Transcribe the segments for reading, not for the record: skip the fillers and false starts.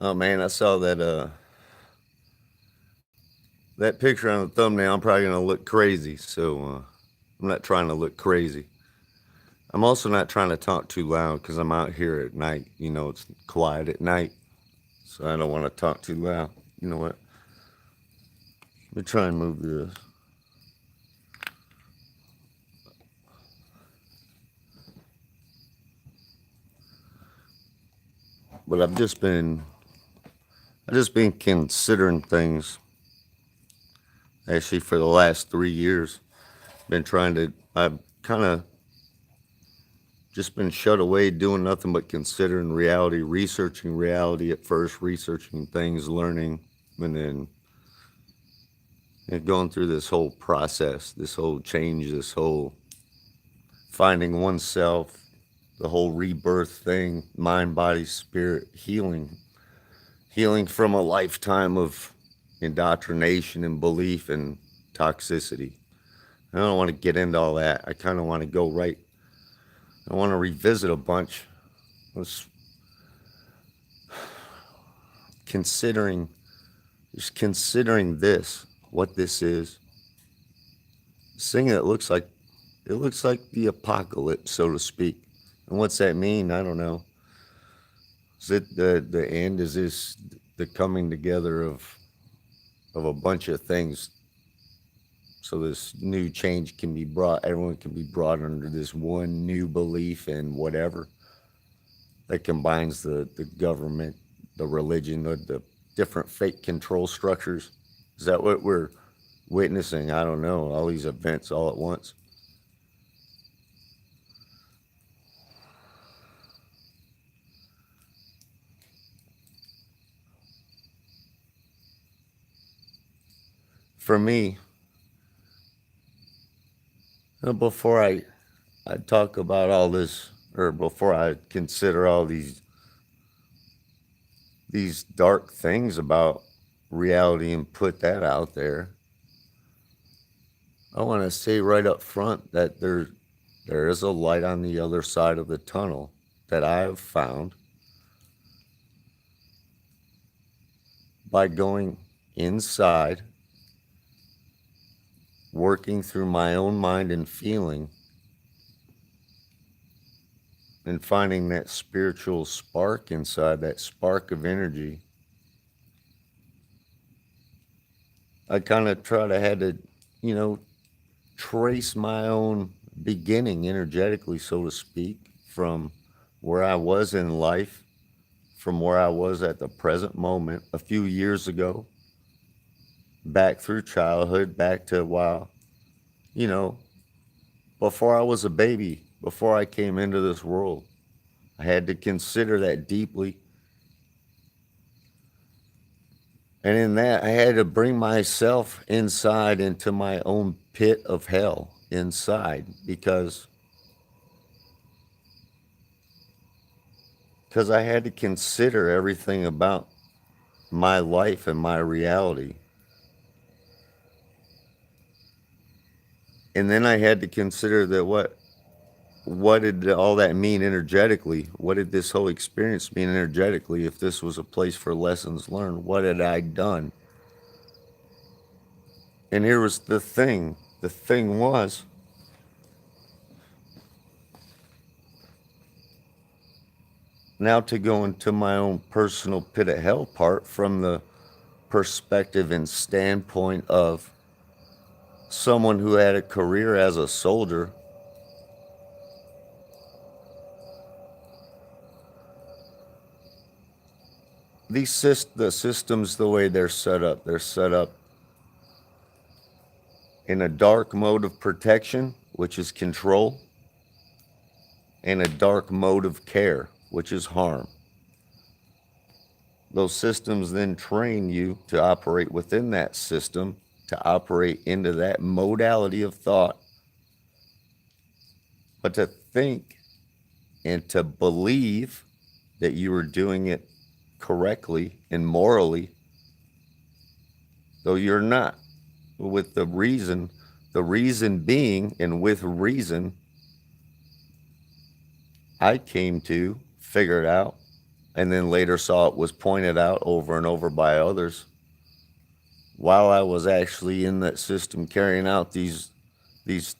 Oh man, I saw that picture on the thumbnail. I'm probably gonna look crazy, so I'm not trying to look crazy. I'm also not trying to talk too loud because I'm out here at night. It's quiet at night, so I don't want to talk too loud. You know what? Let me try and move this. But I've just been considering things actually for the last 3 years. I've kind of just been shut away doing nothing but considering reality, researching reality at first, researching things, learning, and then going through this whole process, this whole change, this whole finding oneself, the whole rebirth thing, mind, body, spirit, healing from a lifetime of indoctrination and belief and toxicity. I don't want to get into all that. I kind of want to go right. I want to revisit a bunch. I was considering, just considering this, what this is. This thing that it looks like the apocalypse, so to speak. And what's that mean? I don't know. Is it the end? Is this the coming together of a bunch of things so this new change can be brought, everyone can be brought under this one new belief in whatever that combines the government, the religion, the different fake control structures? Is that what we're witnessing? I don't know. All these events all at once. For me, before I talk about all this, or before I consider all these dark things about reality and put that out there, I want to say right up front that there is a light on the other side of the tunnel that I have found by going inside, working through my own mind and feeling, and finding that spiritual spark inside, that spark of energy. I kind of try to had to, you know, trace my own beginning energetically, so to speak, from where I was in life, from where I was at the present moment a few years ago, back through childhood, back to wow, you know, before I was a baby, before I came into this world. I had to consider that deeply. And in that, I had to bring myself inside into my own pit of hell inside because I had to consider everything about my life and my reality. And then I had to consider that what did all that mean energetically? What did this whole experience mean energetically? If this was a place for lessons learned, what had I done? And here was the thing. The thing was, now to go into my own personal pit of hell part from the perspective and standpoint of someone who had a career as a soldier. The systems, the way they're set up in a dark mode of protection, which is control, and a dark mode of care, which is harm. Those systems then train you to operate within that system, to operate into that modality of thought, but to think and to believe that you are doing it correctly and morally, though you're not. With the reason being, and with reason, I came to figure it out and then later saw it was pointed out over and over by others while I was actually in that system carrying out these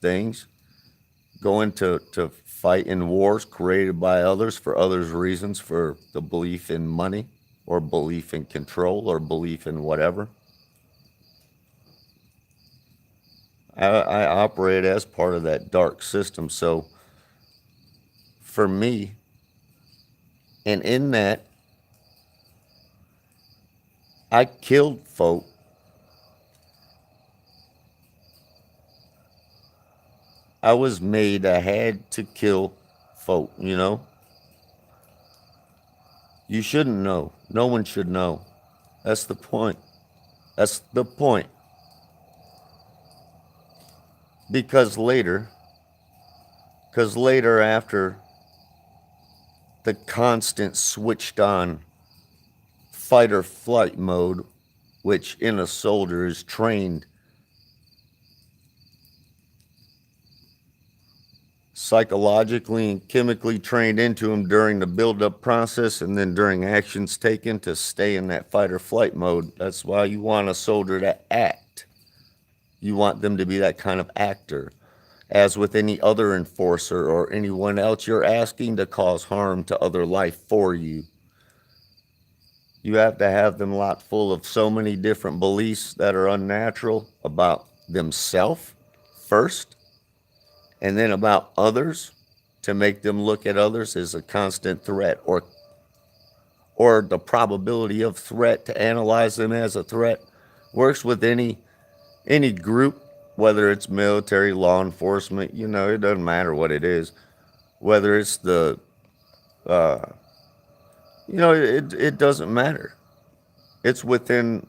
things, going to fight in wars created by others for others' reasons, for the belief in money or belief in control or belief in whatever. I operate as part of that dark system. So for me, and in that, I killed folk. I was made, I had to kill folk, you know? You shouldn't know. No one should know. That's the point. That's the point. Because later, after the constant switched on fight or flight mode, which in a soldier is trained psychologically and chemically trained into him during the build-up process and then during actions taken to stay in that fight or flight mode. That's why you want a soldier to act. You want them to be that kind of actor. As with any other enforcer or anyone else you're asking to cause harm to other life for you, you have to have them locked full of so many different beliefs that are unnatural about themselves first, and then about others, to make them look at others as a constant threat, or the probability of threat, to analyze them as a threat. Works with any group, whether it's military, law enforcement, you know, it doesn't matter what it is. Whether it's the you know, it doesn't matter. It's within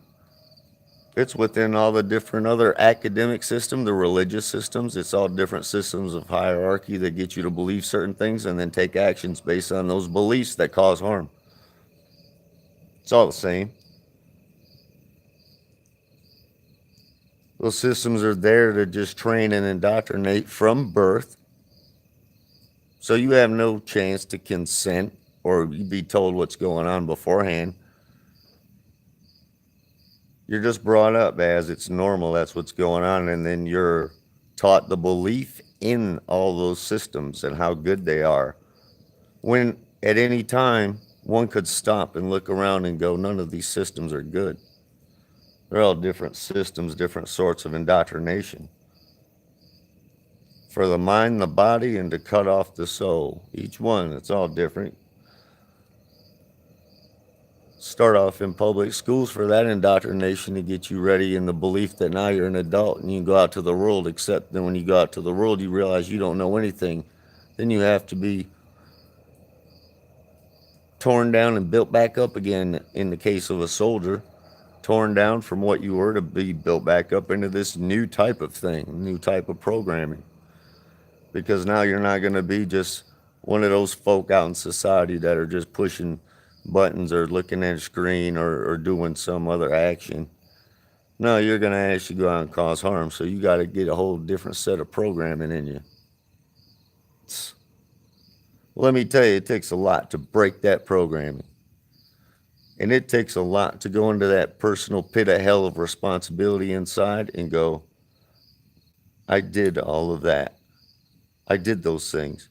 all the different other academic systems, the religious systems. It's all different systems of hierarchy that get you to believe certain things and then take actions based on those beliefs that cause harm. It's all the same. Those systems are there to just train and indoctrinate from birth. So you have no chance to consent or be told what's going on beforehand. You're just brought up as it's normal, that's what's going on, and then you're taught the belief in all those systems and how good they are. When at any time one could stop and look around and go, none of these systems are good. They're all different systems, different sorts of indoctrination. For the mind, the body, and to cut off the soul. Each one, it's all different. Start off in public schools for that indoctrination to get you ready in the belief that now you're an adult and you can go out to the world, except then when you go out to the world, you realize you don't know anything. Then you have to be torn down and built back up again in the case of a soldier. Torn down from what you were to be built back up into this new type of thing, new type of programming. Because now you're not going to be just one of those folk out in society that are just pushing buttons or looking at a screen or doing some other action. No, you're going to actually go out and cause harm. So you got to get a whole different set of programming in you. Let me tell you, it takes a lot to break that programming. And it takes a lot to go into that personal pit of hell of responsibility inside and go, I did all of that. I did those things.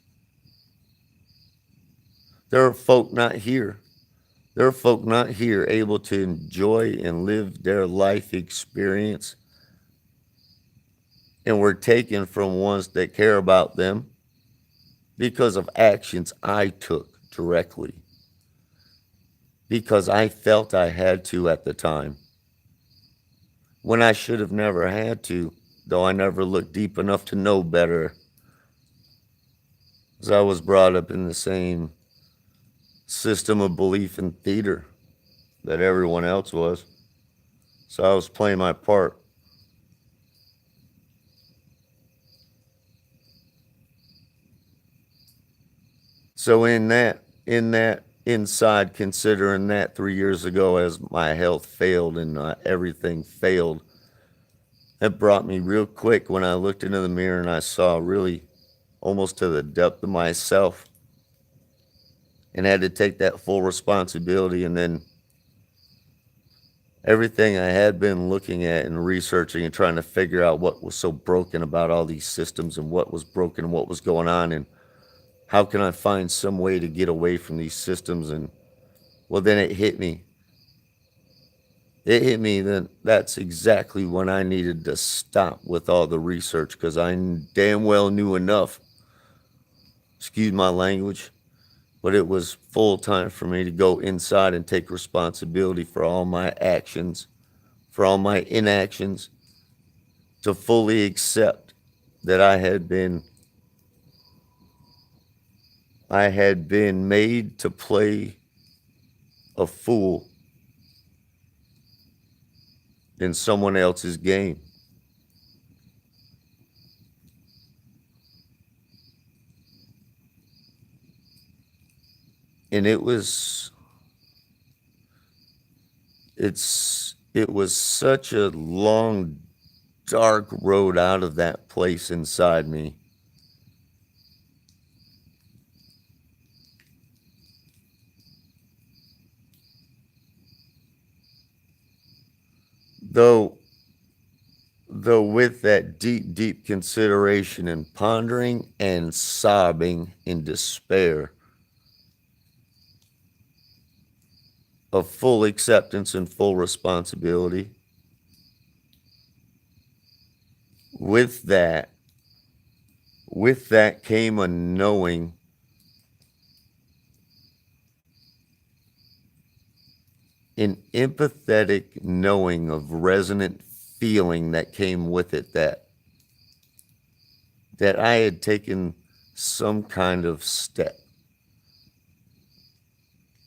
There are folk not here. There are folk not here able to enjoy and live their life experience, and were taken from ones that care about them because of actions I took directly. Because I felt I had to at the time, when I should have never had to, though I never looked deep enough to know better, as I was brought up in the same system of belief in theater that everyone else was. So I was playing my part. So in that inside, considering that 3 years ago as my health failed and everything failed, it brought me real quick when I looked into the mirror and I saw really almost to the depth of myself and had to take that full responsibility. And then everything I had been looking at and researching and trying to figure out what was so broken about all these systems and what was broken and what was going on and how can I find some way to get away from these systems. And well, then it hit me. It hit me that that's exactly when I needed to stop with all the research because I damn well knew enough. Excuse my language, but it was full time for me to go inside and take responsibility for all my actions, for all my inactions, to fully accept that I had been made to play a fool in someone else's game. And it was such a long dark road out of that place inside me. Though though with that deep consideration and pondering and sobbing in despair of full acceptance and full responsibility, with that came a knowing, an empathetic knowing of resonant feeling that came with it, that I had taken some kind of step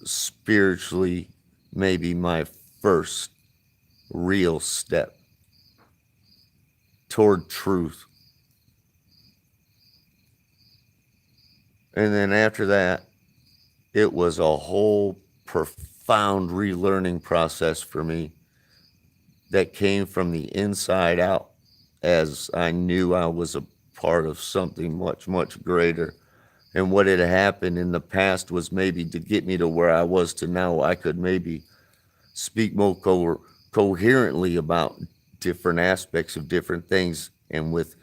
spiritually, maybe my first real step toward truth. And then after that, it was a whole profound relearning process for me that came from the inside out, as I knew I was a part of something much greater. And what had happened in the past was maybe to get me to where I was to now. I could maybe speak more coherently about different aspects of different things and with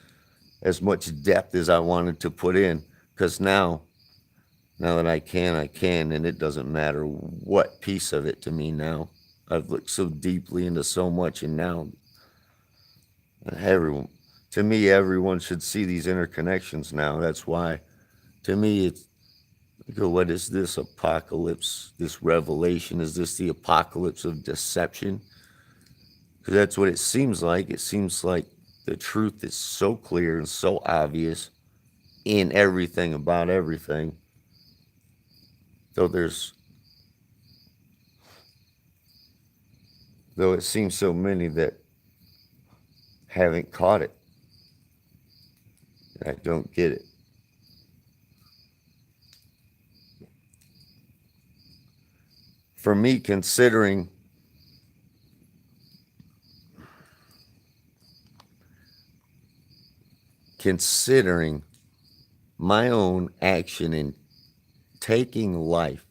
as much depth as I wanted to put in. Because now that I can, and it doesn't matter what piece of it to me now. I've looked so deeply into so much, and now everyone, to me, everyone should see these interconnections now. That's why, to me, it's go. What is this apocalypse? This revelation? Is this the apocalypse of deception? Because that's what it seems like. It seems like the truth is so clear and so obvious in everything about everything. Though it seems so many that haven't caught it. I don't get it. For me, considering my own action in taking life,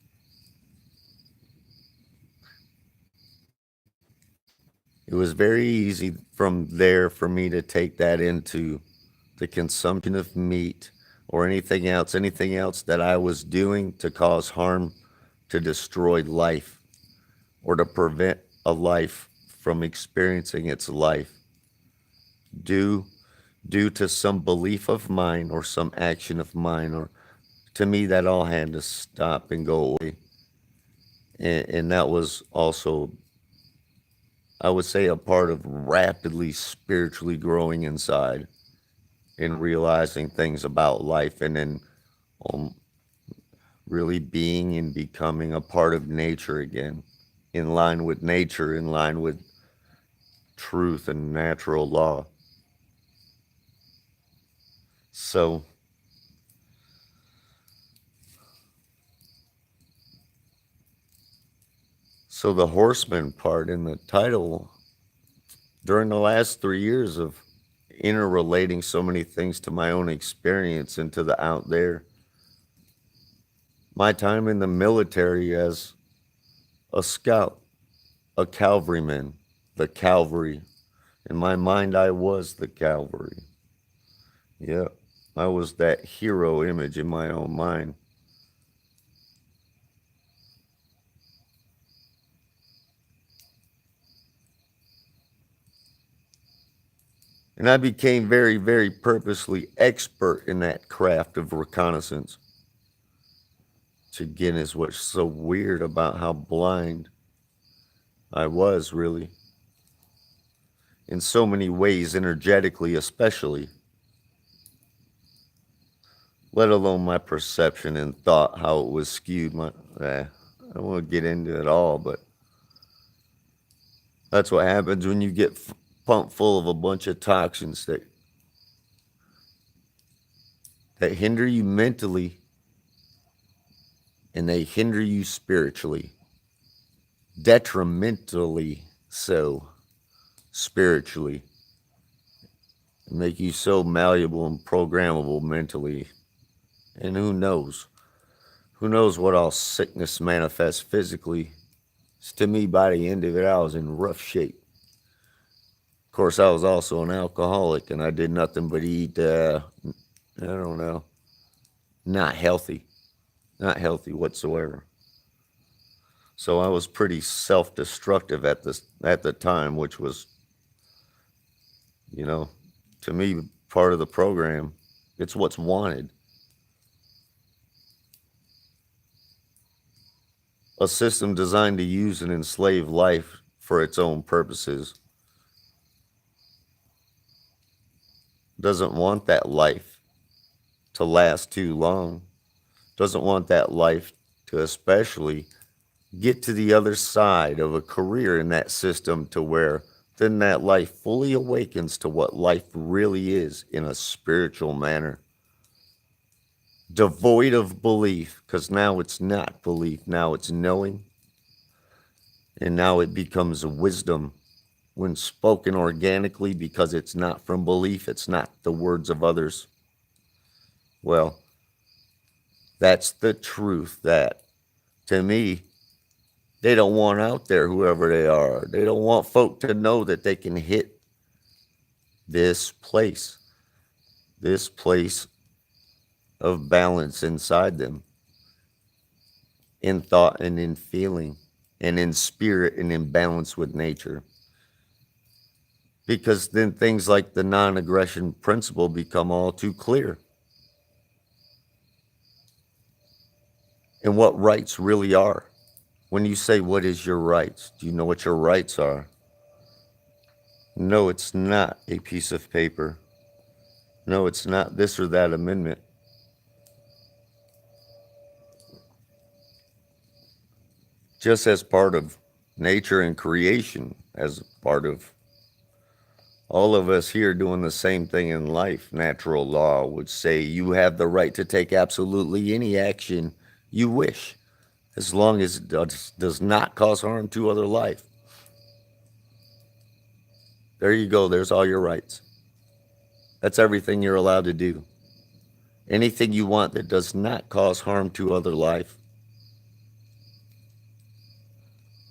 it was very easy from there for me to take that into the consumption of meat or anything else that I was doing to cause harm, to destroy life, or to prevent a life from experiencing its life due to some belief of mine or some action of mine. Or to me, that all had to stop and go away. And that was also, I would say, a part of rapidly spiritually growing inside and realizing things about life, and then um, really being and becoming a part of nature again, in line with nature, in line with truth and natural law. So, so the horseman part in the title, during the last 3 years of interrelating so many things to my own experience and to the out there, My time in the military as a scout, a cavalryman, the cavalry. In my mind, I was the cavalry. Yeah, I was that hero image in my own mind. And I became very, very purposely expert in that craft of reconnaissance. Which again is what's so weird about how blind I was, really. In so many ways, energetically, especially, let alone my perception and thought, how it was skewed. I don't want to get into it all, but that's what happens when you get pumped full of a bunch of toxins that hinder you mentally and they hinder you spiritually, detrimentally so spiritually, make you so malleable and programmable mentally. And who knows? Who knows what all sickness manifests physically? To me, by the end of it, I was in rough shape. Of course, I was also an alcoholic, and I did nothing but eat, I don't know, not healthy. Not healthy whatsoever. So I was pretty self-destructive at the time, which was, you know, to me, part of the program. It's what's wanted. A system designed to use and enslave life for its own purposes doesn't want that life to last too long, doesn't want that life to especially get to the other side of a career in that system to where then that life fully awakens to what life really is in a spiritual manner. Devoid of belief, because now it's not belief, now it's knowing, and now it becomes wisdom when spoken organically because it's not from belief, it's not the words of others. Well, that's the truth that, to me, they don't want out there, whoever they are. They don't want folk to know that they can hit this place of balance inside them, in thought and in feeling, and in spirit and in balance with nature. Because then things like the non-aggression principle become all too clear. And what rights really are. When you say, what is your rights? Do you know what your rights are? No, it's not a piece of paper. No, it's not this or that amendment. Just as part of nature and creation, as part of all of us here doing the same thing in life, natural law would say you have the right to take absolutely any action you wish, as long as it does not cause harm to other life. There you go. There's all your rights. That's everything you're allowed to do. Anything you want that does not cause harm to other life.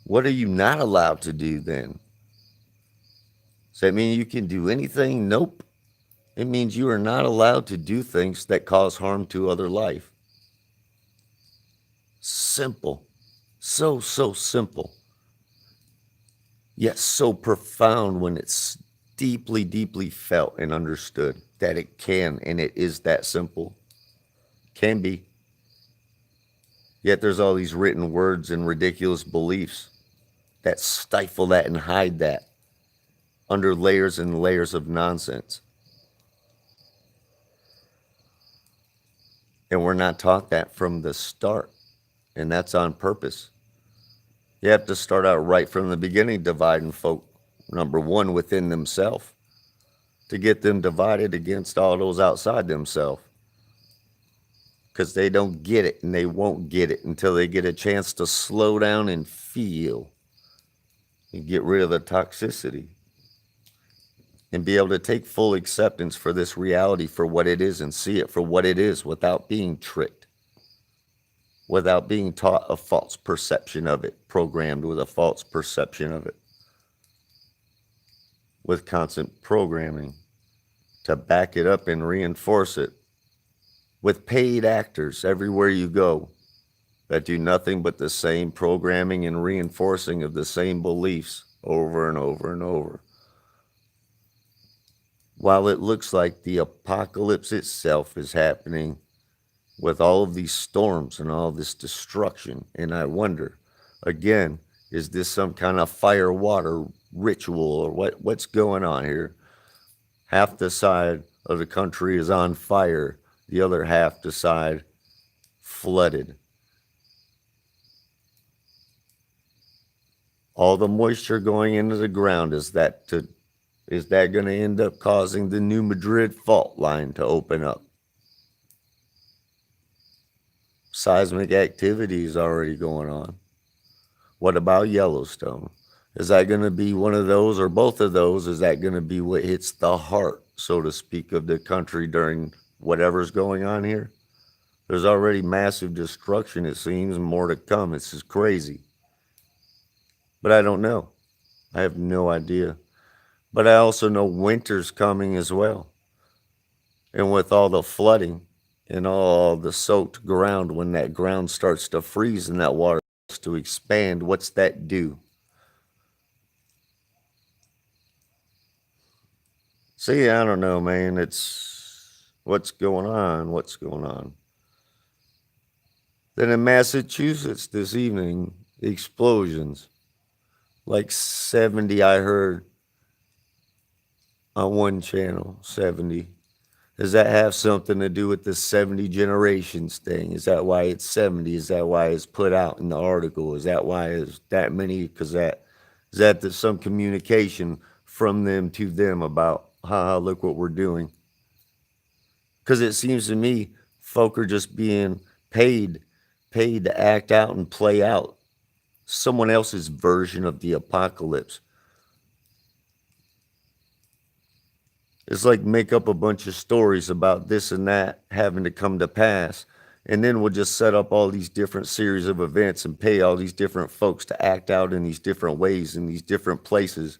What are you not allowed to do then? Does that mean you can do anything? Nope. It means you are not allowed to do things that cause harm to other life. Simple. So simple. Yet so profound when it's deeply, deeply felt and understood that it can, and it is that simple. Can be. Yet there's all these written words and ridiculous beliefs that stifle that and hide that under layers and layers of nonsense. And we're not taught that from the start, and that's on purpose. You have to start out right from the beginning, dividing folk, number one, within themselves, to get them divided against all those outside themselves. Because they don't get it, and they won't get it until they get a chance to slow down and feel and get rid of the toxicity and be able to take full acceptance for this reality for what it is and see it for what it is without being tricked, without being taught a false perception of it, programmed with a false perception of it, with constant programming to back it up and reinforce it, with paid actors everywhere you go that do nothing but the same programming and reinforcing of the same beliefs over and over and over. While it looks like the apocalypse itself is happening with all of these storms and all this destruction, and I wonder, again, is this some kind of fire water ritual or what's going on here? Half the side of the country is on fire, the other half the side flooded. All the moisture going into the ground, is that going to end up causing the New Madrid fault line to open up? Seismic activity is already going on. What about Yellowstone? Is that going to be one of those or both of those? Is that going to be what hits the heart, so to speak, of the country during whatever's going on here? There's already massive destruction, it seems, and more to come. This is crazy. But I don't know. I have no idea. But I also know winter's coming as well. And with all the flooding and all the soaked ground, when that ground starts to freeze and that water starts to expand, what's that do? See, I don't know, man. It's what's going on? What's going on? Then in Massachusetts this evening, explosions. Like 70, I heard on one channel, 70. Does that have something to do with the 70 generations thing? Is that why it's 70? Is that why it's put out in the article? Is that why it's that many? Because is that there's some communication from them to them about, haha, look what we're doing? Because it seems to me folk are just being paid to act out and play out someone else's version of the apocalypse. It's like make up a bunch of stories about this and that having to come to pass, and then we'll just set up all these different series of events and pay all these different folks to act out in these different ways in these different places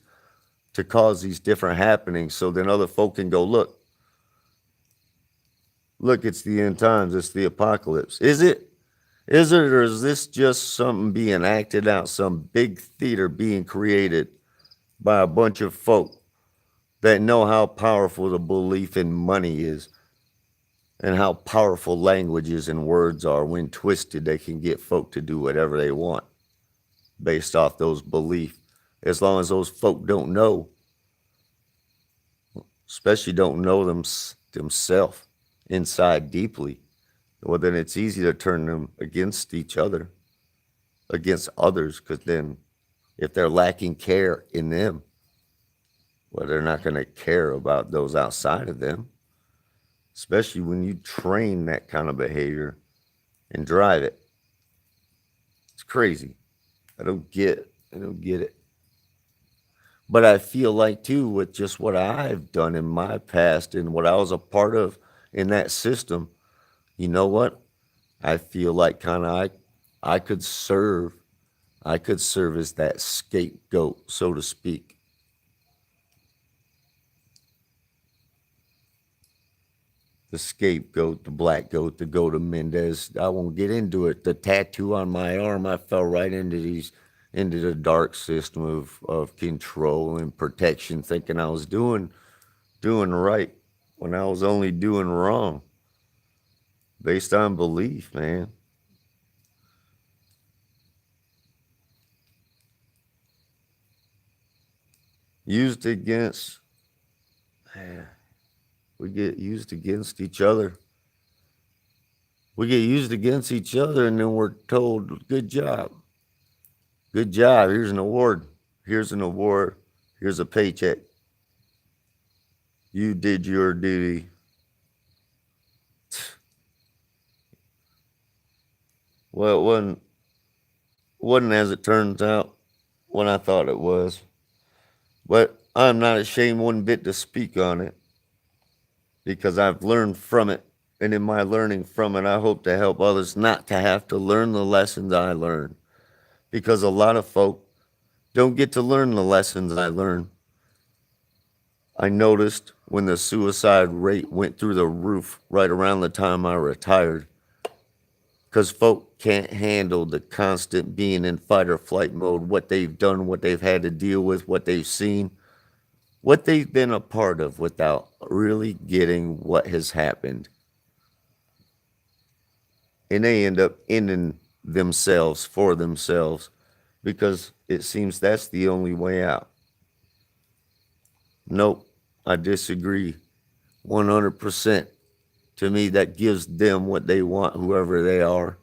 to cause these different happenings, so then other folk can go, look, it's the end times, it's the apocalypse. Is it? Is it, or is this just something being acted out, some big theater being created by a bunch of folk that know how powerful the belief in money is and how powerful languages and words are? When twisted, they can get folk to do whatever they want based off those beliefs, as long as those folk don't know, especially don't know themselves inside deeply. Well, then it's easy to turn them against each other, against others, because then if they're lacking care in them, well, they're not going to care about those outside of them, especially when you train that kind of behavior and drive it. It's crazy. I don't get it. But I feel like, too, with just what I've done in my past and what I was a part of in that system, you know what? I feel like kind of I could serve as that scapegoat, so to speak. The scapegoat, the black goat, the goat of Mendez. I won't get into it. The tattoo on my arm, I fell right into the dark system of control and protection, thinking I was doing right when I was only doing wrong. Based on belief, man. Used against, we get used against each other. We get used against each other, and then we're told, good job. Good job. Here's an award. Here's an award. Here's a paycheck. You did your duty. Well, it wasn't as it turns out when I thought it was. But I'm not ashamed one bit to speak on it because I've learned from it And in my learning from it, I hope to help others not to have to learn the lessons I learned. Because a lot of folk don't get to learn the lessons I learned. I noticed when the suicide rate went through the roof right around the time I retired. Because folk can't handle the constant being in fight or flight mode, what they've done, what they've had to deal with, what they've seen, what they've been a part of without really getting what has happened. And they end up ending themselves for themselves because it seems that's the only way out. Nope, I disagree 100%. To me, that gives them what they want, whoever they are.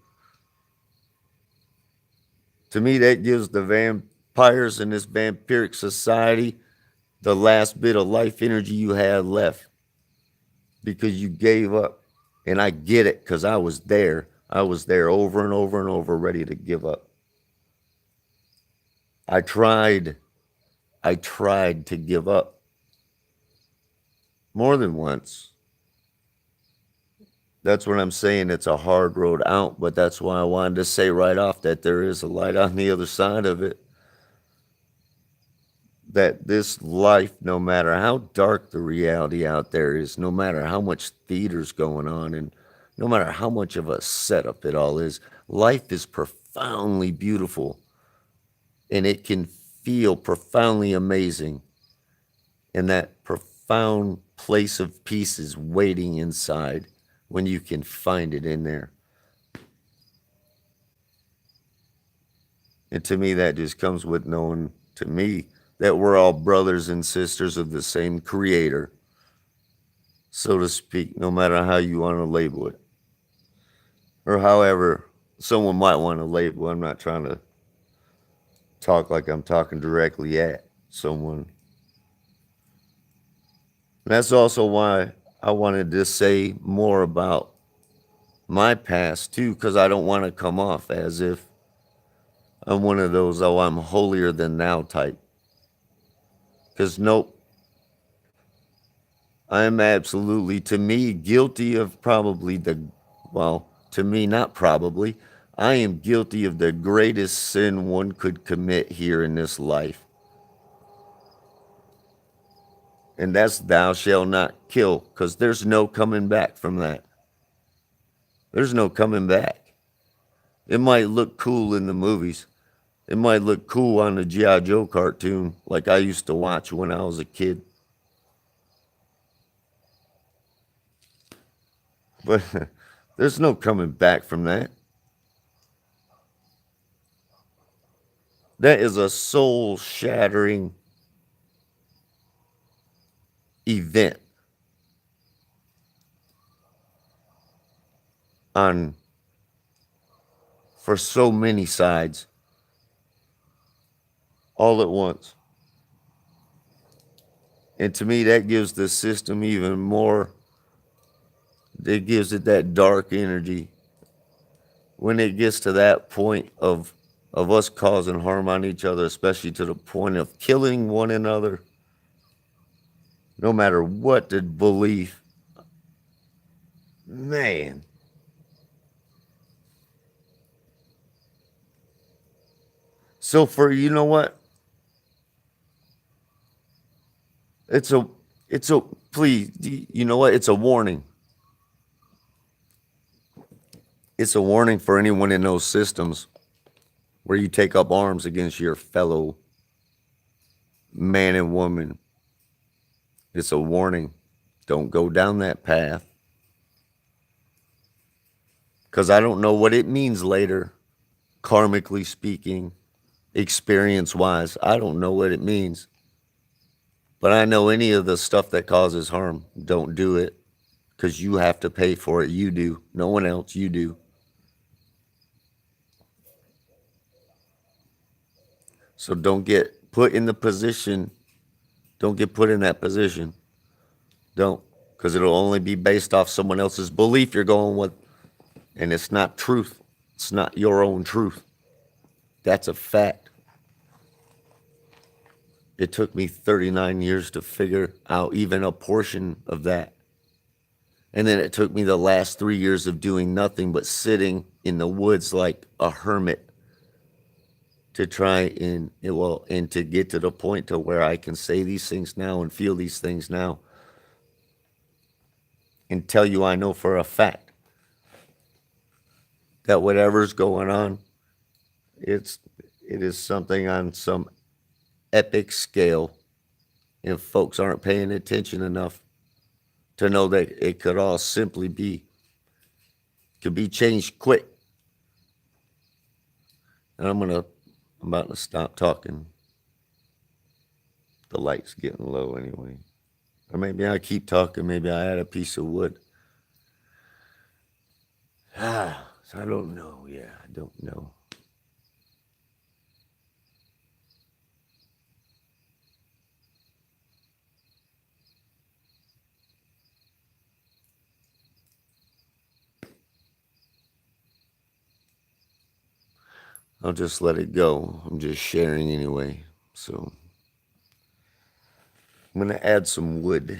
To me, that gives the vampires in this vampiric society the last bit of life energy you had left because you gave up. And I get it because I was there. I was there over and over and over, ready to give up. I tried. I tried to give up more than once. That's what I'm saying. It's a hard road out, but that's why I wanted to say right off that there is a light on the other side of it. That this life, no matter how dark the reality out there is, no matter how much theater's going on, and no matter how much of a setup it all is, life is profoundly beautiful and it can feel profoundly amazing. And that profound place of peace is waiting inside when you can find it in there. And to me, that just comes with knowing, to me, that we're all brothers and sisters of the same creator, so to speak, no matter how you want to label it. Or however someone might want to label. I'm not trying to talk like I'm talking directly at someone. And that's also why I wanted to say more about my past too, because I don't want to come off as if I'm one of those, oh, I'm holier than thou type. Because nope, I'm absolutely, to me, guilty of probably well, to me, not probably, I am guilty of the greatest sin one could commit here in this life. And that's thou shalt not kill, because there's no coming back from that. There's no coming back. It might look cool in the movies. It might look cool on the G.I. Joe cartoon like I used to watch when I was a kid. But there's no coming back from that. That is a soul shattering event on for so many sides all at once. And to me, that gives the system even more, it gives it that dark energy. When it gets to that point of us causing harm on each other, especially to the point of killing one another, no matter what the belief, man. So for, you know what? It's a please, you know what? It's a warning. It's a warning for anyone in those systems where you take up arms against your fellow man and woman. It's a warning. Don't go down that path. Because I don't know what it means later, karmically speaking, experience wise. I don't know what it means. But I know any of the stuff that causes harm, don't do it. Because you have to pay for it. You do. No one else. You do. So don't get put in the position. Don't get put in that position. Don't. Because it'll only be based off someone else's belief you're going with. And it's not truth. It's not your own truth. That's a fact. It took me 39 years to figure out even a portion of that. And then it took me the last 3 years of doing nothing but sitting in the woods like a hermit to try and to get to the point to where I can say these things now and feel these things now and tell you I know for a fact that whatever's going on, it's it is something on some epic scale, and folks aren't paying attention enough to know that it could all simply could be changed quick. And I'm about to stop talking. The light's getting low anyway. Or maybe I keep talking, maybe I add a piece of wood. So I don't know. Yeah, I don't know. I'll just let it go. I'm just sharing anyway. So I'm going to add some wood.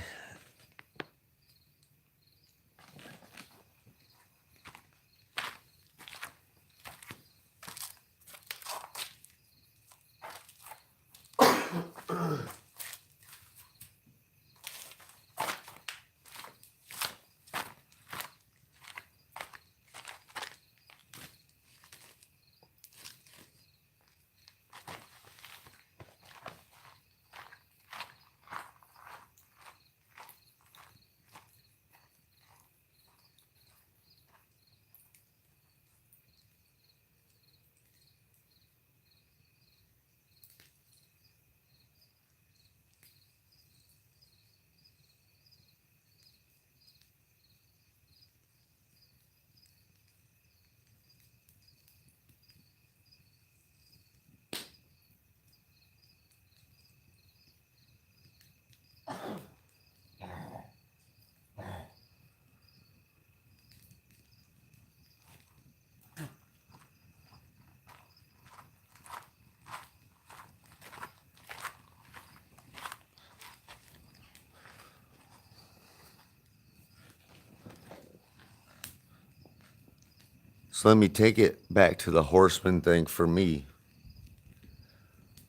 So let me take it back to the horseman thing for me.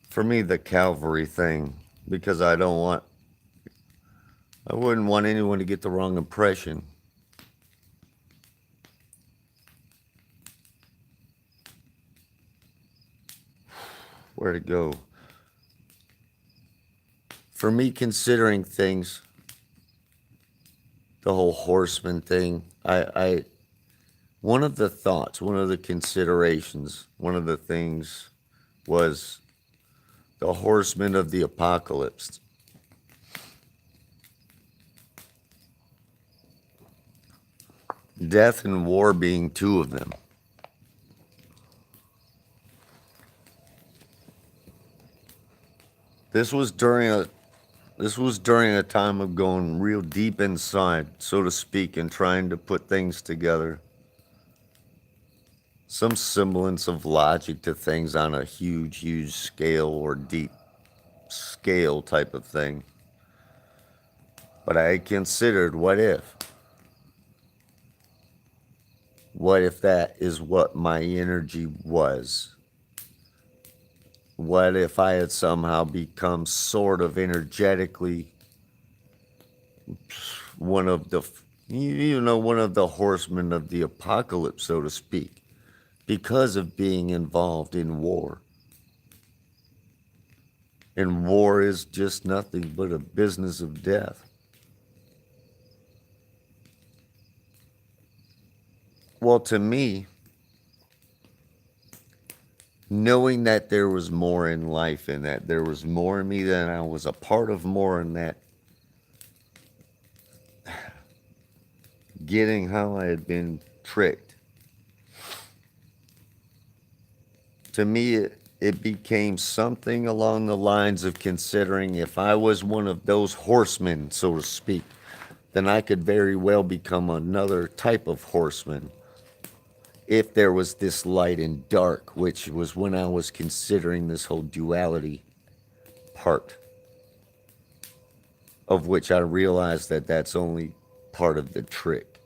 For me, the cavalry thing, because I wouldn't want anyone to get the wrong impression. Where to go? For me, considering things, the whole horseman thing, one of the thoughts, one of the considerations, one of the things was the horsemen of the apocalypse. Death and war being two of them. This was during a time of going real deep inside, so to speak, and trying to put things together. Some semblance of logic to things on a huge, huge scale or deep scale type of thing. But I considered, what if? What if that is what my energy was? What if I had somehow become sort of energetically one of the horsemen of the apocalypse, so to speak, because of being involved in war? And war is just nothing but a business of death. Well, to me, knowing that there was more in life and that there was more in me, than I was a part of more in that, getting how I had been tricked. To me, it became something along the lines of considering if I was one of those horsemen, so to speak, then I could very well become another type of horseman. If there was this light and dark, which was when I was considering this whole duality part, of which I realized that that's only part of the trick.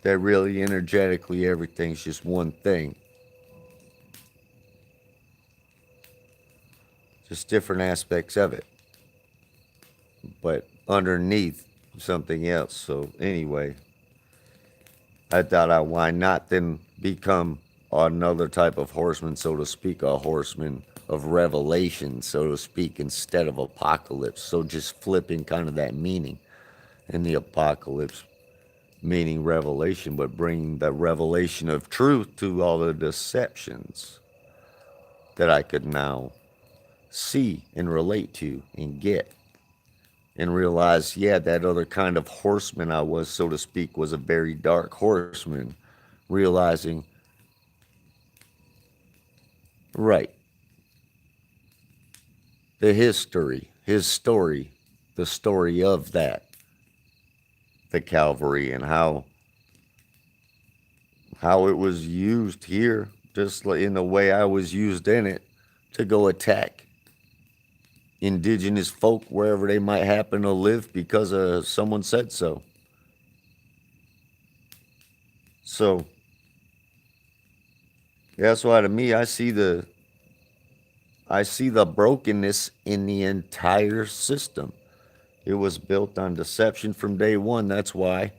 That really energetically everything's just one thing. Just different aspects of it. But underneath something else. So anyway, I thought why not then become another type of horseman, so to speak, a horseman of revelation, so to speak, instead of apocalypse. So just flipping kind of that meaning in the apocalypse, meaning revelation, but bringing the revelation of truth to all the deceptions that I could now see and relate to and get. And realize, yeah, that other kind of horseman I was, so to speak, was a very dark horseman. Realizing, right, his story, the story of that, the Calvary, and how it was used here, just in the way I was used in it, to go attack indigenous folk wherever they might happen to live because someone said so. So that's why to me I see the brokenness in the entire system. It was built on deception from day one. That's why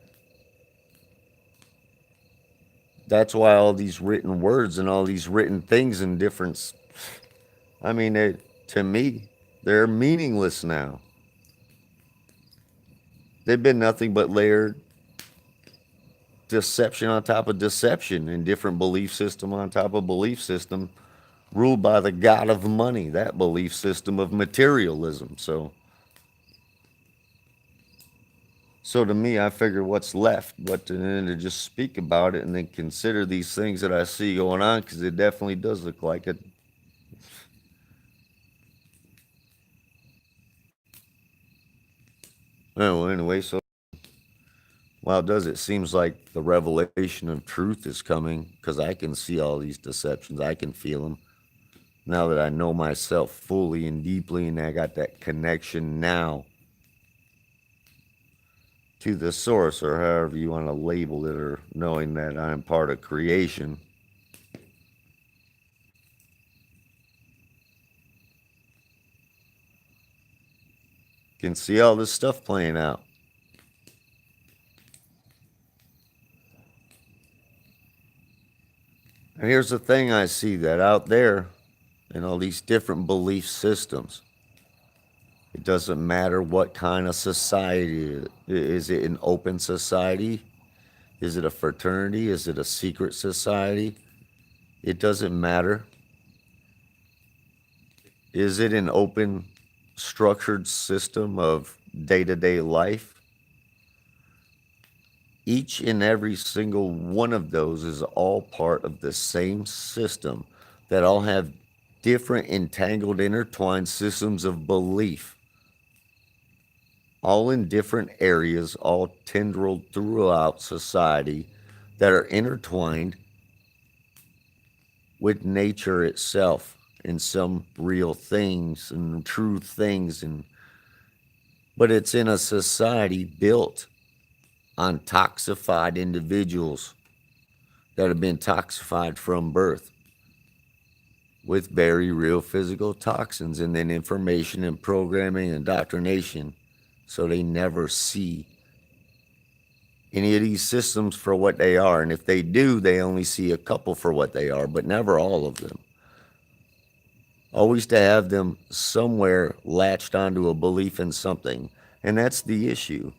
all these written words and all these written things and different, I mean, to me, they're meaningless now. They've been nothing but layered deception on top of deception and different belief system on top of belief system ruled by the god of money, that belief system of materialism. So to me, I figure what's left, but then to just speak about it and then consider these things that I see going on, because it definitely does look like it. Well, anyway, so while it does, it seems like the revelation of truth is coming because I can see all these deceptions. I can feel them now that I know myself fully and deeply, and I got that connection now to the source, or however you want to label it, or knowing that I'm part of creation. Can see all this stuff playing out. And here's the thing I see that out there in all these different belief systems, it doesn't matter what kind of society. Is it an open society? Is it a fraternity? Is it a secret society? It doesn't matter. Is it an open, structured system of day-to-day life? Each and every single one of those is all part of the same system that all have different entangled, intertwined systems of belief, all in different areas, all tendrilled throughout society, that are intertwined with nature itself and some real things and true things. But it's in a society built on toxified individuals that have been toxified from birth with very real physical toxins, and then information and programming and indoctrination, so they never see any of these systems for what they are. And if they do, they only see a couple for what they are, but never all of them. Always to have them somewhere latched onto a belief in something. And that's the issue.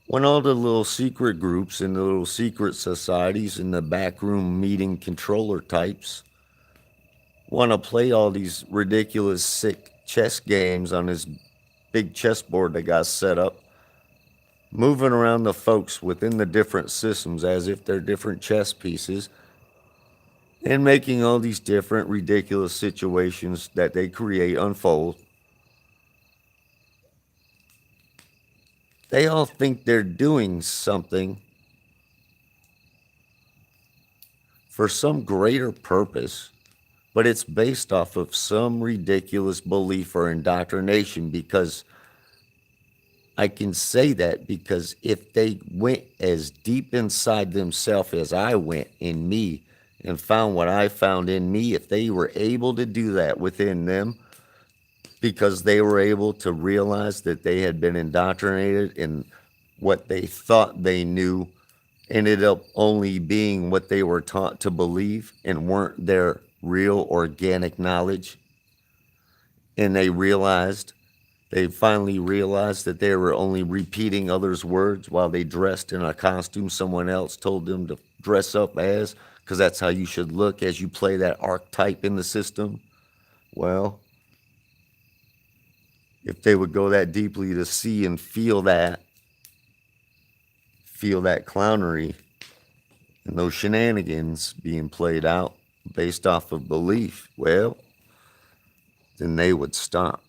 When all the little secret groups and the little secret societies and the backroom meeting controller types want to play all these ridiculous, sick chess games on this big chessboard they got set up, moving around the folks within the different systems as if they're different chess pieces, and making all these different ridiculous situations that they create unfold. They all think they're doing something for some greater purpose, but it's based off of some ridiculous belief or indoctrination, because I can say that because if they went as deep inside themselves as I went in me and found what I found in me, if they were able to do that within them, because they were able to realize that they had been indoctrinated in what they thought they knew ended up only being what they were taught to believe and weren't their real organic knowledge. And they finally realized that they were only repeating others' words while they dressed in a costume someone else told them to dress up as, because that's how you should look as you play that archetype in the system. Well, if they would go that deeply to see and feel that clownery and those shenanigans being played out based off of belief, well, then they would stop.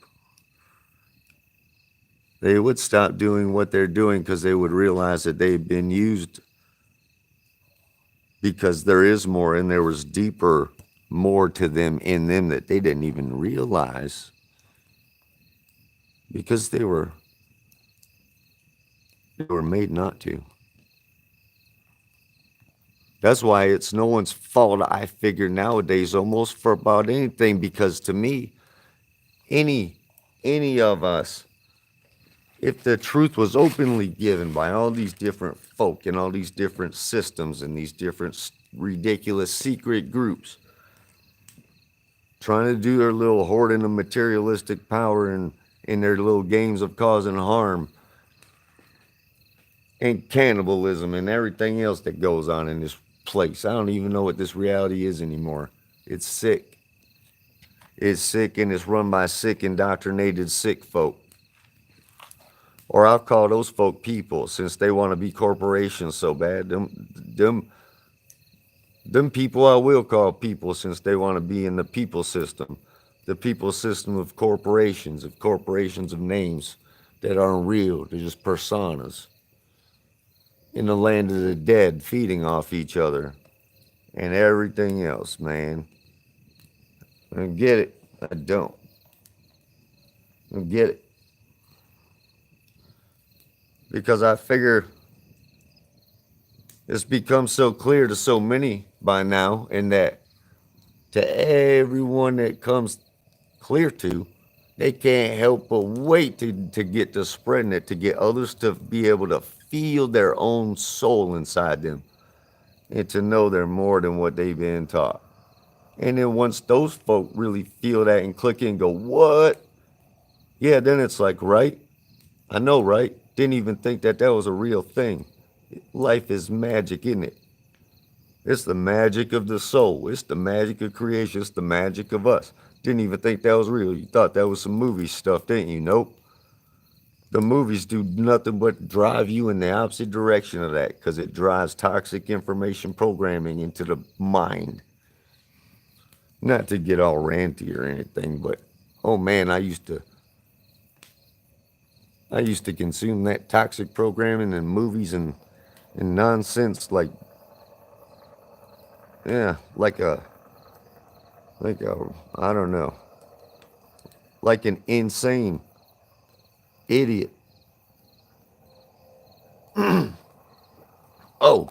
They would stop doing what they're doing because they would realize that they've been used, because there is more and there was deeper more to them in them that they didn't even realize, because they were made not to. That's why it's no one's fault, I figure nowadays, almost for about anything, because to me, any of us, if the truth was openly given by all these different folk and all these different systems and these different ridiculous secret groups trying to do their little hoarding of materialistic power and in their little games of causing harm and cannibalism and everything else that goes on in this place. I don't even know what this reality is anymore. It's sick. It's sick, and it's run by sick, indoctrinated, sick folk. Or I'll call those folk people, since they want to be corporations so bad. Them people I will call people, since they want to be in the people system. The people system of corporations of names that aren't real. They're just personas. In the land of the dead, feeding off each other and everything else, man. I don't get it. I don't. I don't get it. Because I figure it's become so clear to so many by now, and that to everyone that comes clear to, they can't help but wait to get to spreading it, to get others to be able to feel their own soul inside them and to know they're more than what they've been taught. And then once those folk really feel that and click in and go, what? Yeah, then it's like, right? I know, right? Didn't even think that was a real thing. Life is magic, isn't it? It's the magic of the soul. It's the magic of creation. It's the magic of us. Didn't even think that was real. You thought that was some movie stuff, didn't you? Nope. The movies do nothing but drive you in the opposite direction of that, because it drives toxic information programming into the mind. Not to get all ranty or anything, but oh man, I used to consume that toxic programming and movies and nonsense, like, yeah, like a, I don't know, like an insane idiot. Oh,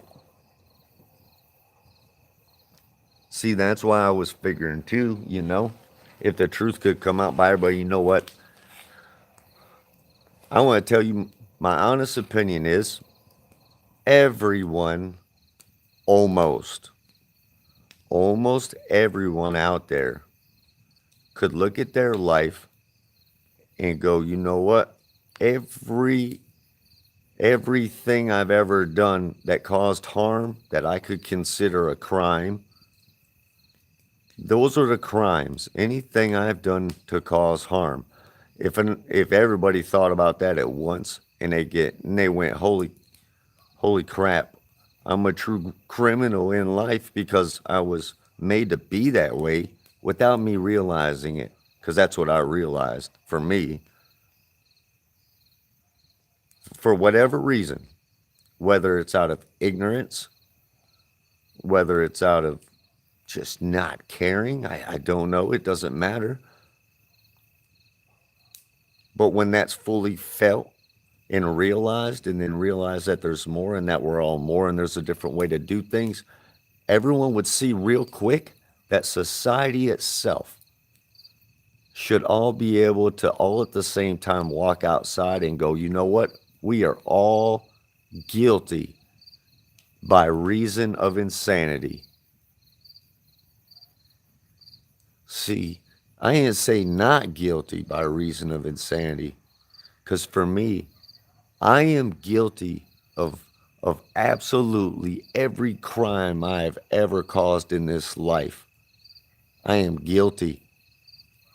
see, that's why I was figuring too, if the truth could come out by everybody, you know what? I want to tell you my honest opinion is everyone, almost, almost everyone out there could look at their life and go, you know what? Everything I've ever done that caused harm that I could consider a crime, those are the crimes. Anything I've done to cause harm. If everybody thought about that at once and they went, holy crap, I'm a true criminal in life because I was made to be that way without me realizing it, because that's what I realized for me. For whatever reason, whether it's out of ignorance, whether it's out of just not caring, I don't know, it doesn't matter. But when that's fully felt and realized, and then realized that there's more and that we're all more and there's a different way to do things, everyone would see real quick that society itself should all be able to all at the same time walk outside and go, you know what? We are all guilty by reason of insanity. See, I ain't say not guilty by reason of insanity, because for me, I am guilty of of absolutely every crime I have ever caused in this life. I am guilty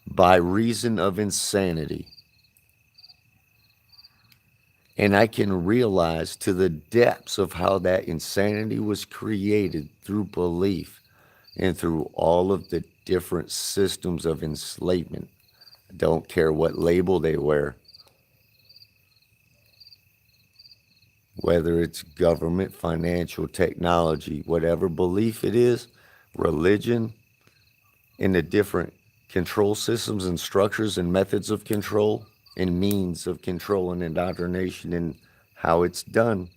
by reason of insanity. And I can realize to the depths of how that insanity was created through belief and through all of the different systems of enslavement. I don't care what label they wear, whether it's government, financial, technology, whatever belief it is, religion, and the different control systems and structures and methods of control and means of control and indoctrination and how it's done.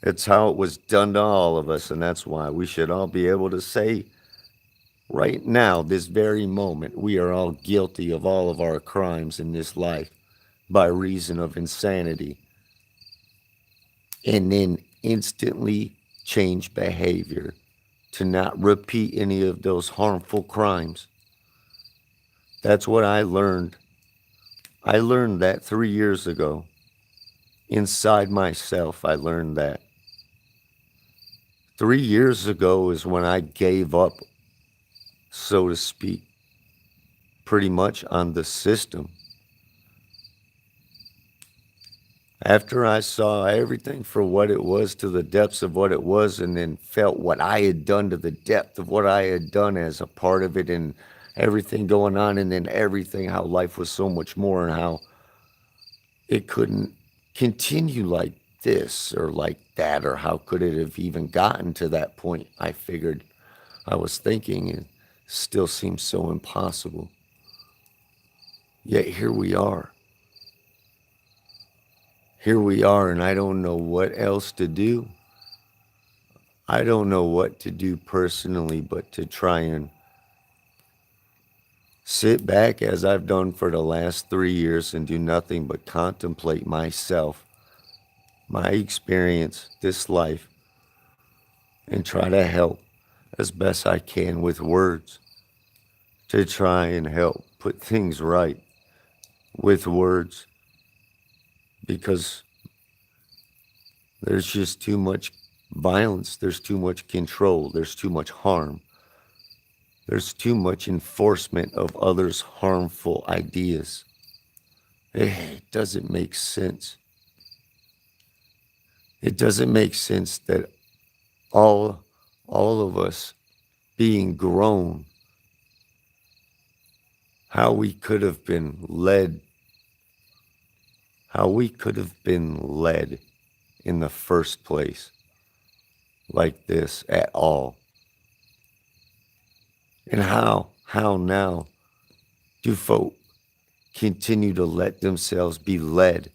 It's how it was done to all of us, and that's why we should all be able to say right now, this very moment, we are all guilty of all of our crimes in this life by reason of insanity, and then instantly change behavior to not repeat any of those harmful crimes. That's what I learned. I learned that 3 years ago. Inside myself, I learned that. 3 years ago is when I gave up, so to speak, pretty much on the system. After I saw everything for what it was to the depths of what it was, and then felt what I had done to the depth of what I had done as a part of it, and everything going on, and then everything, how life was so much more, and how it couldn't continue like this or like that, or how could it have even gotten to that point? I figured, I was thinking, it still seems so impossible. Yet here we are. Here we are, and I don't know what else to do. I don't know what to do personally, but to try and sit back as I've done for the last 3 years and do nothing but contemplate myself, my experience, this life, and try to help as best I can with words, to try and help put things right with words, because there's just too much violence, there's too much control, there's too much harm, there's too much enforcement of others' harmful ideas. It doesn't make sense. It doesn't make sense that all of us being grown, how we could have been led, in the first place like this at all. And how now do folk continue to let themselves be led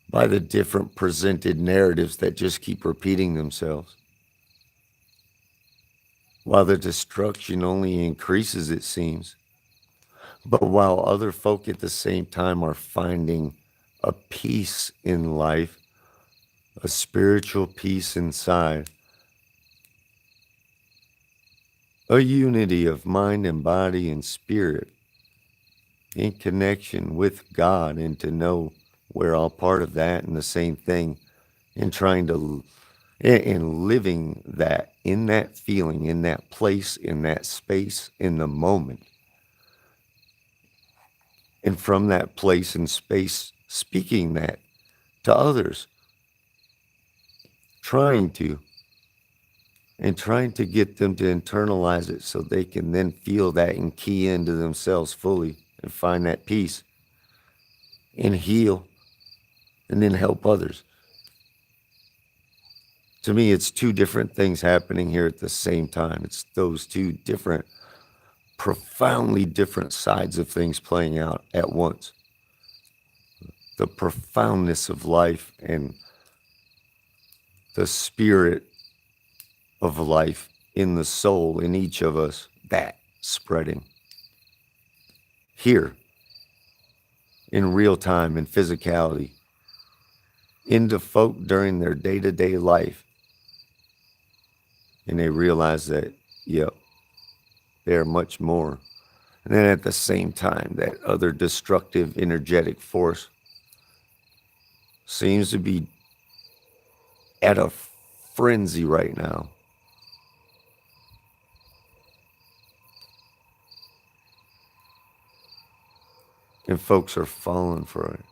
by the different presented narratives that just keep repeating themselves, while the destruction only increases, it seems, but while other folk at the same time are finding a peace in life, a spiritual peace inside, a unity of mind and body and spirit in connection with God, and to know we're all part of that and the same thing, and trying to, and living that, in that feeling, in that place, in that space, in the moment. And from that place and space, speaking that to others, trying to get them to internalize it so they can then feel that and key into themselves fully and find that peace and heal and then help others. To me, it's two different things happening here at the same time. It's those two different, profoundly different sides of things playing out at once. the profoundness of life and the spirit of life in the soul in each of us, that spreading here in real time in physicality into folk during their day-to-day life. And they realize that, yep, they're much more. And then at the same time, that other destructive, energetic force seems to be at a frenzy right now. And folks are falling for it.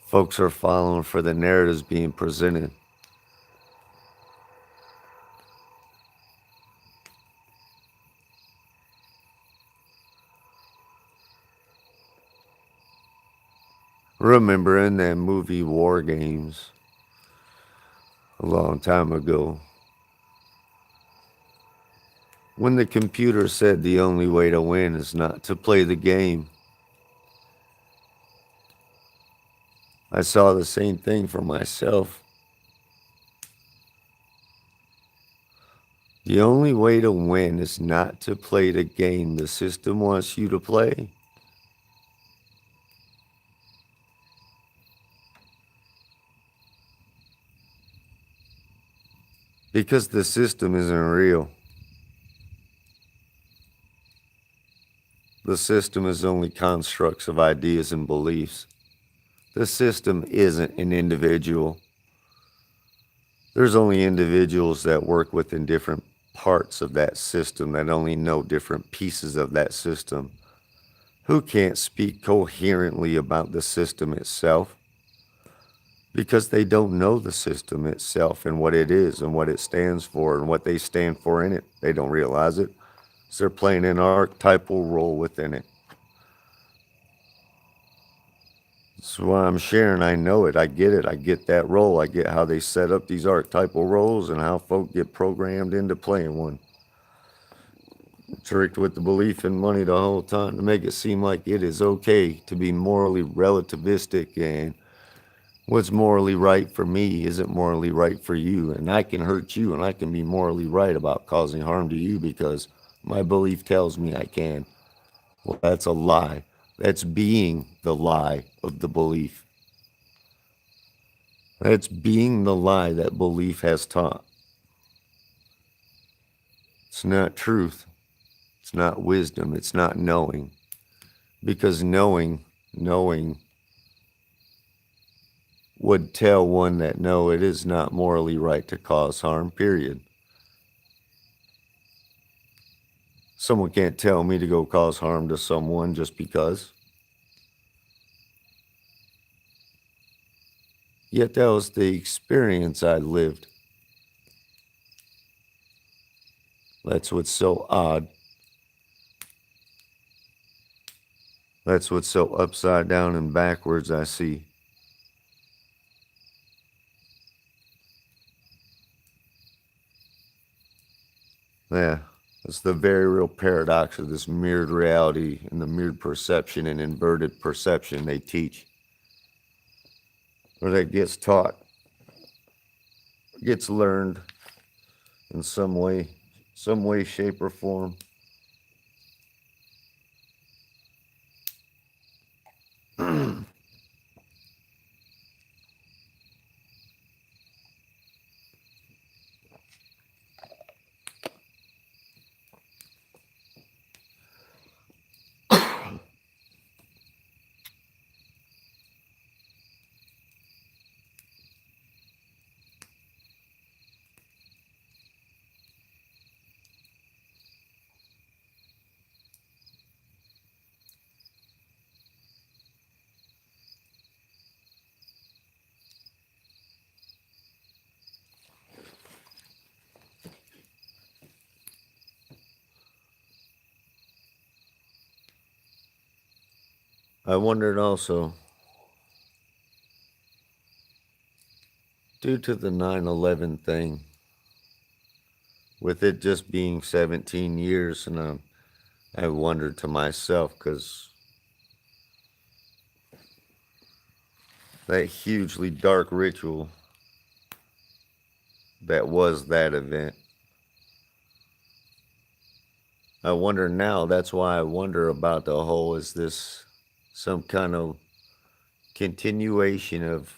Folks are falling for the narratives being presented. Remember in that movie War Games a long time ago, when the computer said the only way to win is not to play the game, I saw the same thing for myself. The only way to win is not to play the game the system wants you to play. Because the system isn't real. The system is only constructs of ideas and beliefs. The system isn't an individual. There's only individuals that work within different parts of that system that only know different pieces of that system, who can't speak coherently about the system itself because they don't know the system itself and what it is and what it stands for and what they stand for in it. They don't realize it. So they're playing an archetypal role within it. So what I'm sharing, I know it. I get it. I get that role. I get how they set up these archetypal roles and how folk get programmed into playing one. Tricked with the belief in money the whole time to make it seem like it is okay to be morally relativistic and what's morally right for me isn't morally right for you. And I can hurt you and I can be morally right about causing harm to you because my belief tells me I can. Well, that's a lie. That's being the lie of the belief. That's being the lie that belief has taught. It's not truth. It's not wisdom. It's not knowing. Because knowing would tell one that no, it is not morally right to cause harm, period. Someone can't tell me to go cause harm to someone just because. Yet that was the experience I lived. That's what's so odd. That's what's so upside down and backwards I see. Yeah, it's the very real paradox of this mirrored reality and the mirrored perception and inverted perception they teach, or that gets taught, gets learned in some way, shape, or form. I wondered also, due to the 9/11 thing, with it just being 17 years, and I wondered to myself, because that hugely dark ritual that was that event. I wonder now, that's why I wonder about the whole, is this some kind of continuation of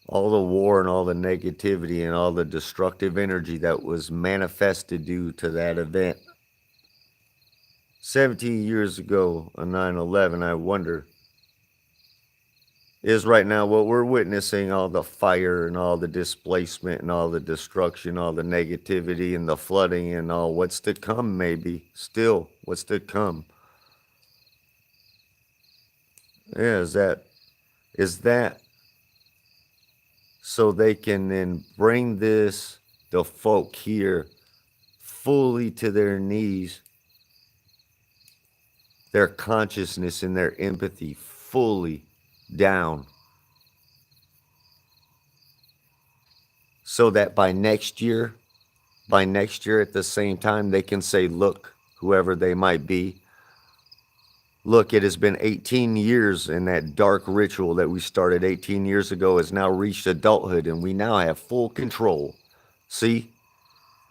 all the war and all the negativity and all the destructive energy that was manifested due to that event 17 years ago on 9/11? I wonder, is right now what we're witnessing, all the fire and all the displacement and all the destruction, all the negativity and the flooding and all what's to come, maybe still what's to come? Yeah, is that so they can then bring the folk here fully to their knees, their consciousness and their empathy fully down, so that by next year at the same time, they can say, look, whoever they might be, look, it has been 18 years, and that dark ritual that we started 18 years ago has now reached adulthood, and we now have full control. See,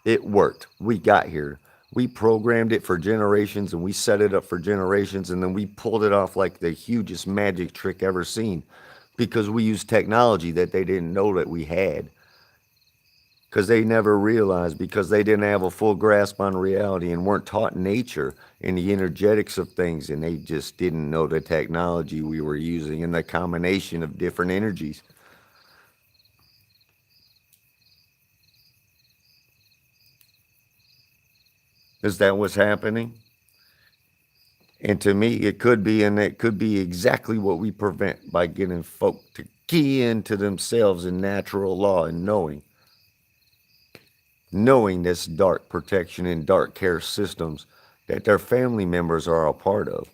it worked. We got here. We programmed it for generations, and we set it up for generations, and then we pulled it off like the hugest magic trick ever seen, because we used technology that they didn't know that we had, because they never realized, because they didn't have a full grasp on reality and weren't taught nature and the energetics of things, and they just didn't know the technology we were using and the combination of different energies. Is that what's happening? And to me, it could be, and it could be exactly what we prevent by getting folk to key into themselves in natural law and knowing this dark protection and dark care systems that their family members are a part of,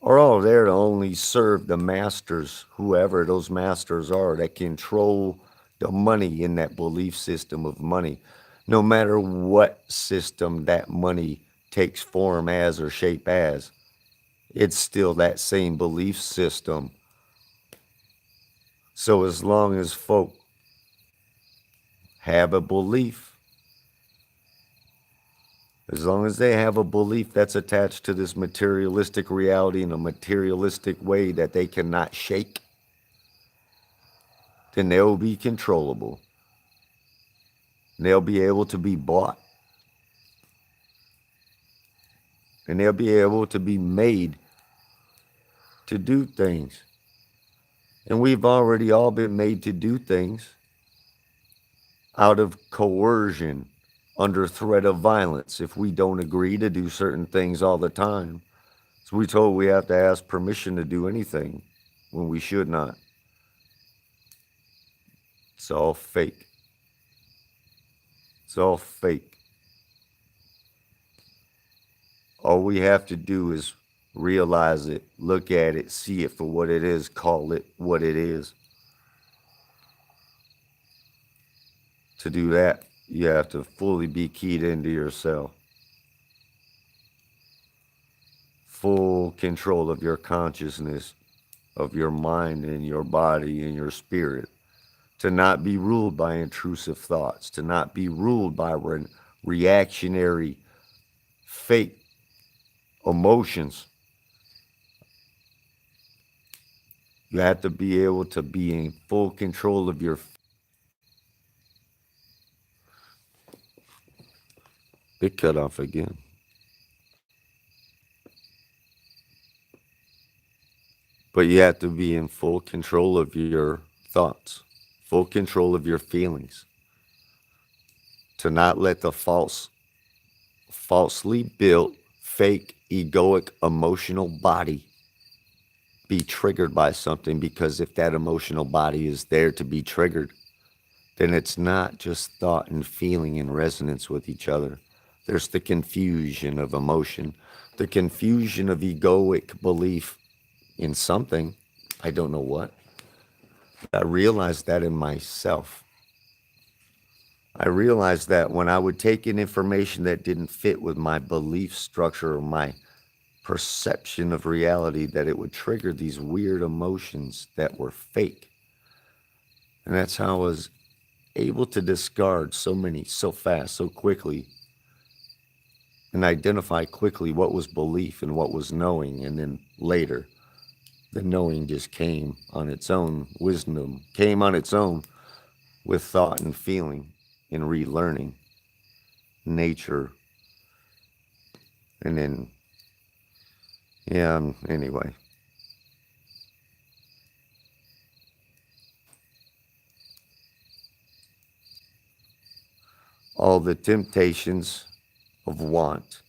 are all there to only serve the masters, whoever those masters are, that control the money in that belief system of money. No matter what system that money takes form as or shape as, it's still that same belief system. So as long as folk have a belief, as long as they have a belief that's attached to this materialistic reality in a materialistic way that they cannot shake, then they'll be controllable. They'll be able to be bought. And they'll be able to be made to do things. And we've already all been made to do things out of coercion, under threat of violence, if we don't agree to do certain things all the time. So we're told we have to ask permission to do anything when we should not. It's all fake. It's all fake. All we have to do is realize it, look at it, see it for what it is, call it what it is. To do that, you have to fully be keyed into yourself. Full control of your consciousness, of your mind and your body and your spirit. To not be ruled by intrusive thoughts, to not be ruled by reactionary, fake emotions. You have to be able to be in full control of your. It cut off again. But you have to be in full control of your thoughts, full control of your feelings. To not let the falsely built, fake, egoic, emotional body be triggered by something, because if that emotional body is there to be triggered, then it's not just thought and feeling in resonance with each other. There's the confusion of emotion, the confusion of egoic belief in something. I don't know what. I realized that in myself. I realized that when I would take in information that didn't fit with my belief structure or my perception of reality that it would trigger these weird emotions that were fake. And that's how I was able to discard so many so fast, so quickly, and identify quickly what was belief and what was knowing. And then later, the knowing just came on its own. Wisdom came on its own with thought and feeling and relearning nature. And then, anyway. All the temptations of want.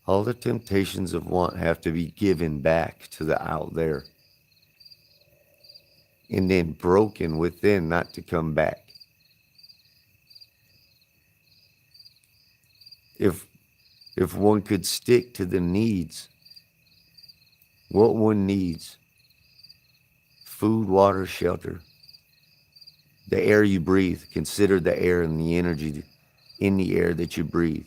All the temptations of want have to be given back to the out there. And then broken within, not to come back. If one could stick to the needs, what one needs, food, water, shelter, the air you breathe, consider the air and the energy in the air that you breathe,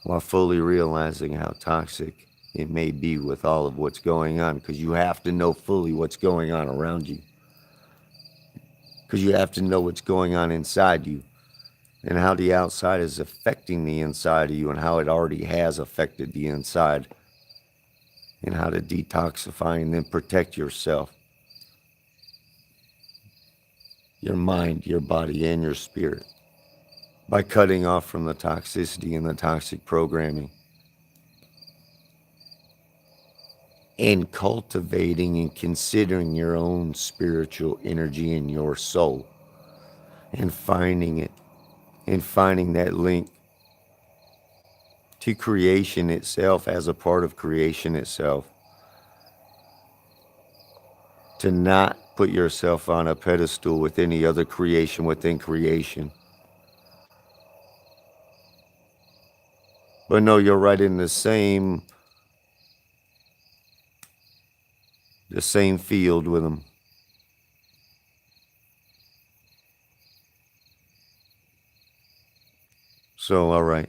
while fully realizing how toxic it may be with all of what's going on, because you have to know fully what's going on around you. Because you have to know what's going on inside you and how the outside is affecting the inside of you and how it already has affected the inside, and how to detoxify and then protect yourself, your mind, your body, and your spirit by cutting off from the toxicity and the toxic programming and cultivating and considering your own spiritual energy in your soul and finding it and finding that link to creation itself as a part of creation itself. To not put yourself on a pedestal with any other creation within creation. But no, you're right in the same field with them. So, all right.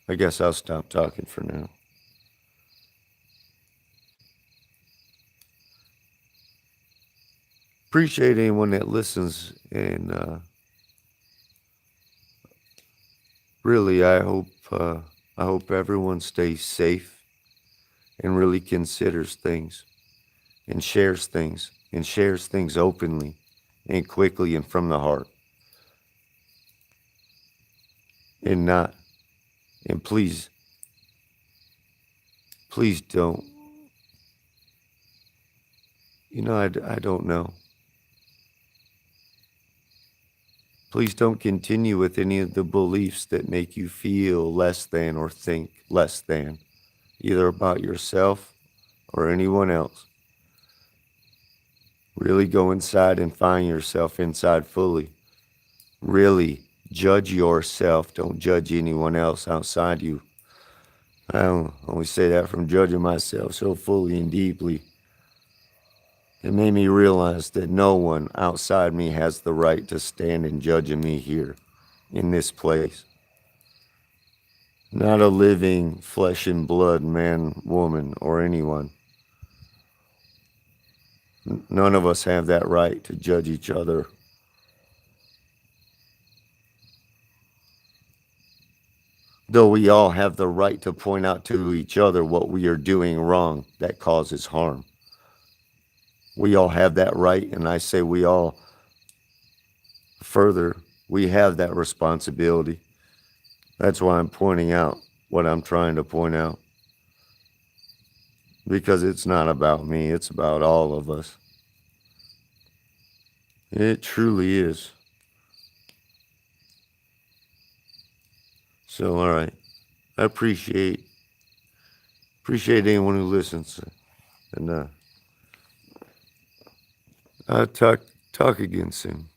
I guess I'll stop talking for now. Appreciate anyone that listens, and really, I hope everyone stays safe and really considers things and shares things openly and quickly and from the heart. And please don't, I don't know. Please don't continue with any of the beliefs that make you feel less than or think less than, either about yourself or anyone else. Really go inside and find yourself inside fully. Really judge yourself. Don't judge anyone else outside you. I only say that from judging myself so fully and deeply. It made me realize that no one outside me has the right to stand and judging me here in this place. Not a living flesh and blood man, woman, or anyone. None of us have that right to judge each other. Though we all have the right to point out to each other what we are doing wrong that causes harm. We all have that right, and I say we all, further, we have that responsibility. That's why I'm pointing out what I'm trying to point out. Because it's not about me, it's about all of us. It truly is. So, all right. I appreciate anyone who listens. And I'll talk again soon.